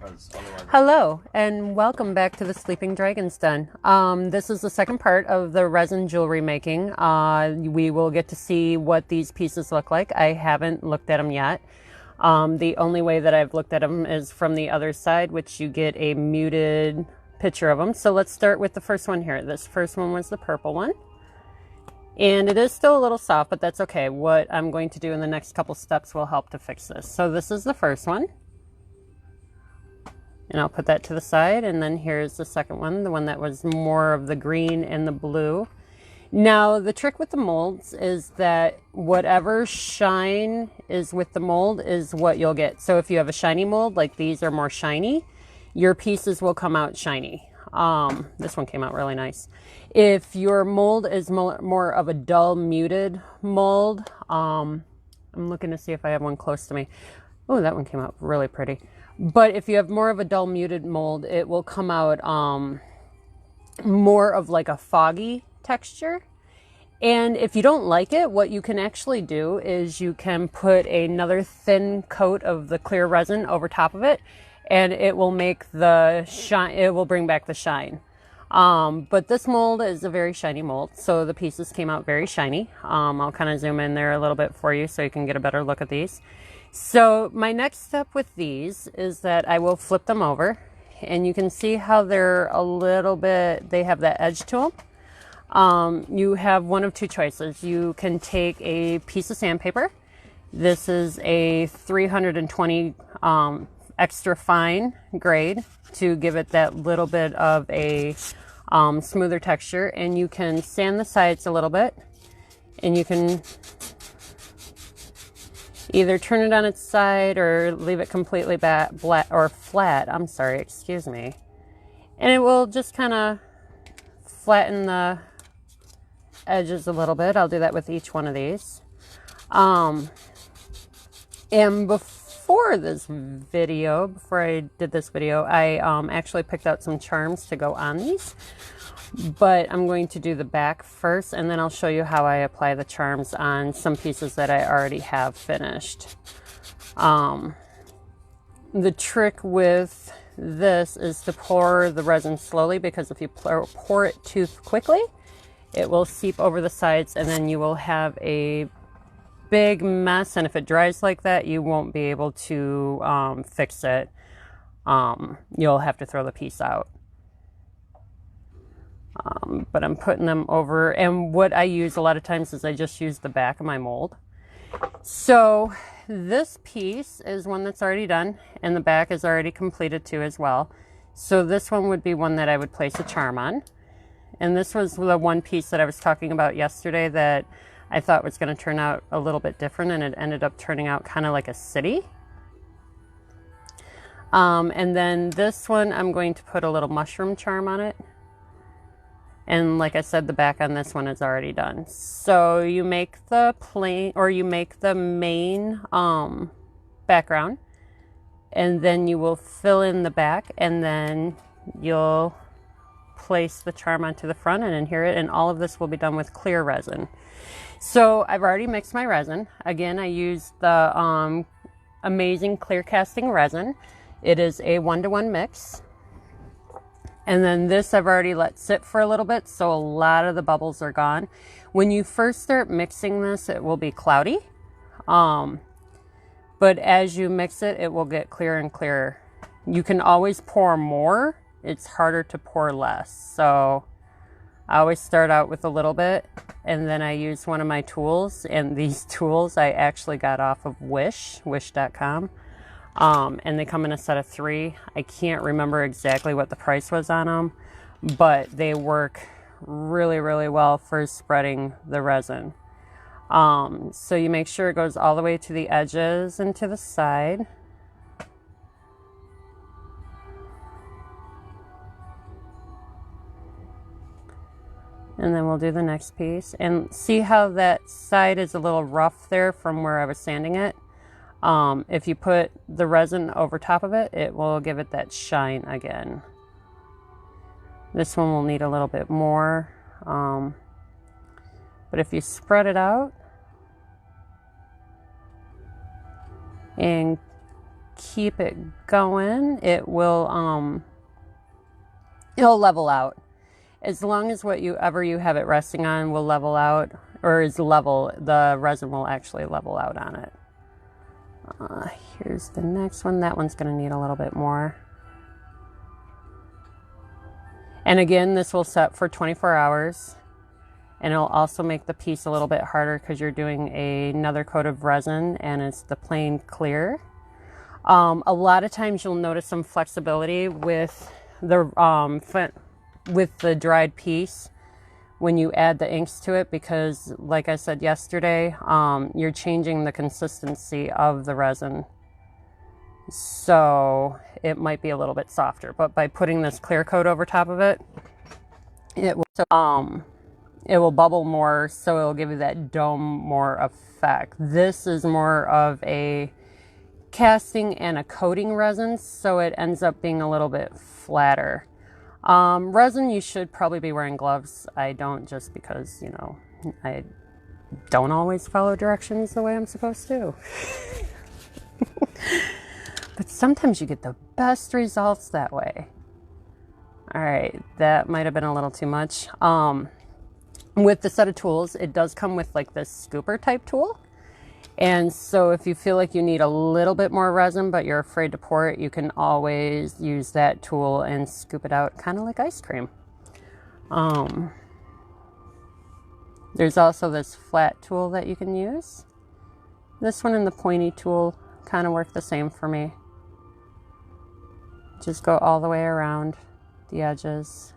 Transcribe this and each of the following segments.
because otherwise. Hello, and welcome back to the Sleeping Dragon's Den. This is the second part of the resin jewelry making. We will get to see what these pieces look like. I haven't looked at them yet. The only way that I've looked at them is from the other side, which you get a muted picture of them. So let's start with the first one here. This first one was the purple one. And it is still a little soft, but that's okay. What I'm going to do in the next couple steps will help to fix this. So this is the first one. And I'll put that to the side. And then here's the second one, the one that was more of the green and the blue. Now, the trick with the molds is that whatever shine is with the mold is what you'll get. So if you have a shiny mold, like these are more shiny, your pieces will come out shiny. This one came out really nice. If your mold is more of a dull muted mold, I'm looking to see if I have one close to me. Oh, that one came out really pretty. But if you have more of a dull muted mold, it will come out more of like a foggy texture. And if you don't like it, what you can actually do is you can put another thin coat of the clear resin over top of it, and it will make the shine, it will bring back the shine. But this mold is a very shiny mold, so the pieces came out very shiny. I'll kind of zoom in there a little bit for you so you can get a better look at these. So my next step with these is that I will flip them over, and you can see how they're a little bit, they have that edge to them. You have one of two choices. You can take a piece of sandpaper. This is a 320 extra fine grade to give it that little bit of a smoother texture, and you can sand the sides a little bit, and you can either turn it on its side or leave it completely flat. I'm sorry, excuse me. And it will just kind of flatten the edges a little bit. I'll do that with each one of these. And before I did this video, I actually picked out some charms to go on these. But I'm going to do the back first, and then I'll show you how I apply the charms on some pieces that I already have finished. The trick with this is to pour the resin slowly, because if you pour it too quickly, it will seep over the sides, and then you will have a big mess. And if it dries like that, you won't be able to fix it. You'll have to throw the piece out. But I'm putting them over, and what I use a lot of times is I just use the back of my mold. So this piece is one that's already done, and the back is already completed too as well. So this one would be one that I would place a charm on. And this was the one piece that I was talking about yesterday that I thought was going to turn out a little bit different, and it ended up turning out kind of like a city. And then this one, I'm going to put a little mushroom charm on it. And like I said, the back on this one is already done. So you make the plain, or you make the main background, and then you will fill in the back, and then you'll place the charm onto the front and adhere it, and all of this will be done with clear resin. So I've already mixed my resin. Again, I used the amazing clear casting resin. It is a 1-to-1 mix. And then this I've already let sit for a little bit, so a lot of the bubbles are gone. When you first start mixing this, it will be cloudy. But as you mix it, it will get clearer and clearer. You can always pour more. It's harder to pour less. So I always start out with a little bit, and then I use one of my tools. And these tools I actually got off of wish.com. And they come in a set of 3. I can't remember exactly what the price was on them, but they work really, really well for spreading the resin. So you make sure it goes all the way to the edges and to the side. And then we'll do the next piece. And see how that side is a little rough there from where I was sanding it? If you put the resin over top of it, it will give it that shine again. This one will need a little bit more. But if you spread it out and keep it going, it will it'll level out. As long as whatever you have it resting on will level out, or is level, the resin will actually level out on it. Here's the next one. That one's going to need a little bit more. And again, this will set for 24 hours. And it'll also make the piece a little bit harder because you're doing another coat of resin and it's the plain clear. A lot of times you'll notice some flexibility with the dried piece when you add the inks to it, because like I said yesterday, you're changing the consistency of the resin. So it might be a little bit softer, but by putting this clear coat over top of it, it will bubble more, so it'll give you that dome more effect. This is more of a casting and a coating resin, so it ends up being a little bit flatter. Resin, you should probably be wearing gloves. I don't, just because, you know, I don't always follow directions the way I'm supposed to. But sometimes you get the best results that way. All right, that might have been a little too much. With the set of tools, it does come with like this scooper type tool. And so if you feel like you need a little bit more resin, but you're afraid to pour it, you can always use that tool and scoop it out, kind of like ice cream. There's also this flat tool that you can use. This one and the pointy tool kind of work the same for me. Just go all the way around the edges.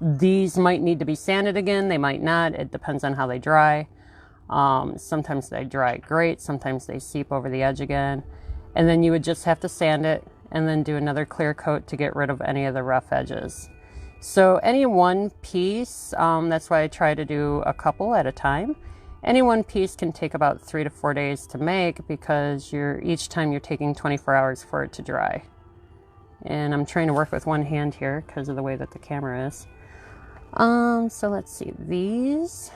These might need to be sanded again. They might not. It depends on how they dry. Sometimes they dry great. Sometimes they seep over the edge again. And then you would just have to sand it and then do another clear coat to get rid of any of the rough edges. So any one piece, that's why I try to do a couple at a time. Any one piece can take about 3 to 4 days to make, because each time you're taking 24 hours for it to dry. And I'm trying to work with one hand here because of the way that the camera is. So let's see. These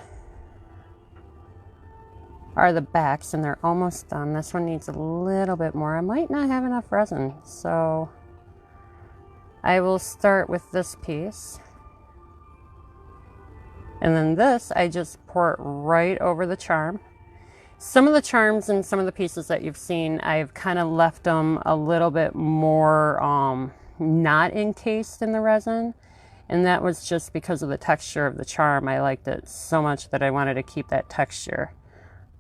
are the backs and they're almost done. This one needs a little bit more. I might not have enough resin, so I will start with this piece. And then this, I just pour it right over the charm. Some of the charms and some of the pieces that you've seen, I've kind of left them a little bit more not encased in the resin. And that was just because of the texture of the charm. I liked it so much that I wanted to keep that texture.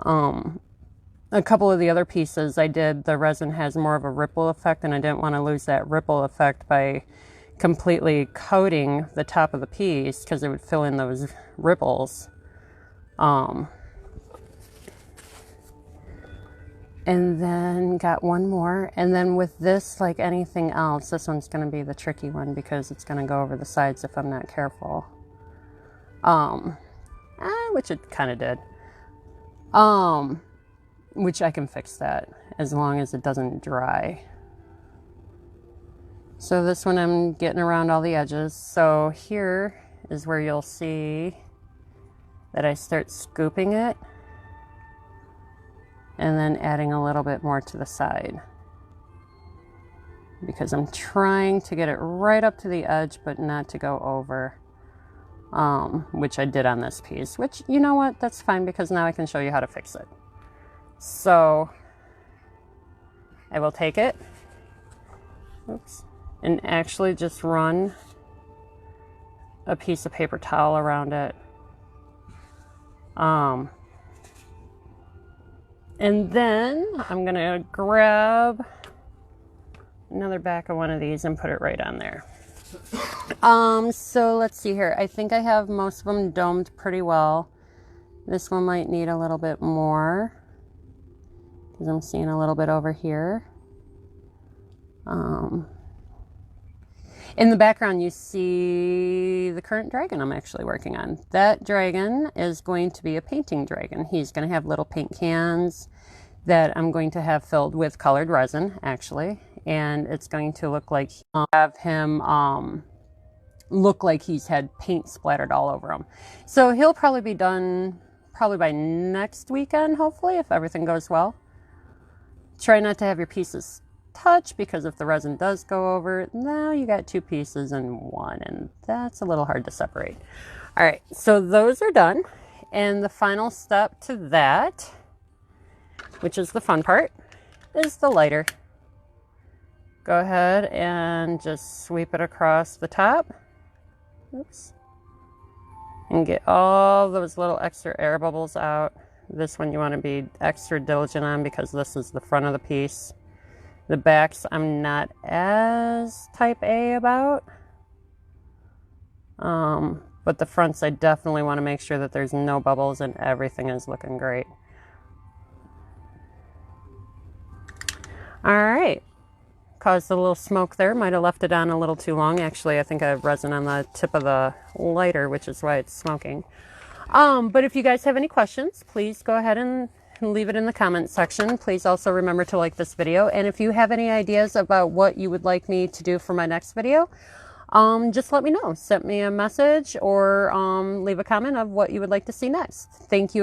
A couple of the other pieces the resin has more of a ripple effect, and I didn't want to lose that ripple effect by completely coating the top of the piece, because it would fill in those ripples. And then got one more. And then with this, like anything else, this one's going to be the tricky one because it's going to go over the sides if I'm not careful. Which it kind of did. Which I can fix that as long as it doesn't dry. So this one I'm getting around all the edges. So here is where you'll see that I start scooping it and then adding a little bit more to the side, because I'm trying to get it right up to the edge but not to go over, which I did on this piece, which, you know what, that's fine, because now I can show you how to fix it. So I will take it, and actually just run a piece of paper towel around it. And then I'm gonna grab another back of one of these and put it right on there. So let's see here. I think I have most of them domed pretty well. This one might need a little bit more, because I'm seeing a little bit over here. In the background, you see the current dragon I'm actually working on. That dragon is going to be a painting dragon. He's going to have little paint cans that I'm going to have filled with colored resin, actually. And it's going to look like, have him look like he's had paint splattered all over him. So he'll probably be done by next weekend, hopefully, if everything goes well. Try not to have your pieces touch, because if the resin does go over, now you got two pieces in one, and that's a little hard to separate. All right, so those are done. And the final step to that, which is the fun part, is the lighter. Go ahead and just sweep it across the top. Oops. And get all those little extra air bubbles out. This one you want to be extra diligent on because this is the front of the piece. The backs I'm not as type A about. But the fronts I definitely want to make sure that there's no bubbles and everything is looking great. All right. Caused a little smoke there. Might have left it on a little too long. Actually, I think I have resin on the tip of the lighter, which is why it's smoking. But if you guys have any questions, please go ahead and leave it in the comment section. Please also remember to like this video. And if you have any ideas about what you would like me to do for my next video, just let me know. Send me a message or leave a comment of what you would like to see next. Thank you.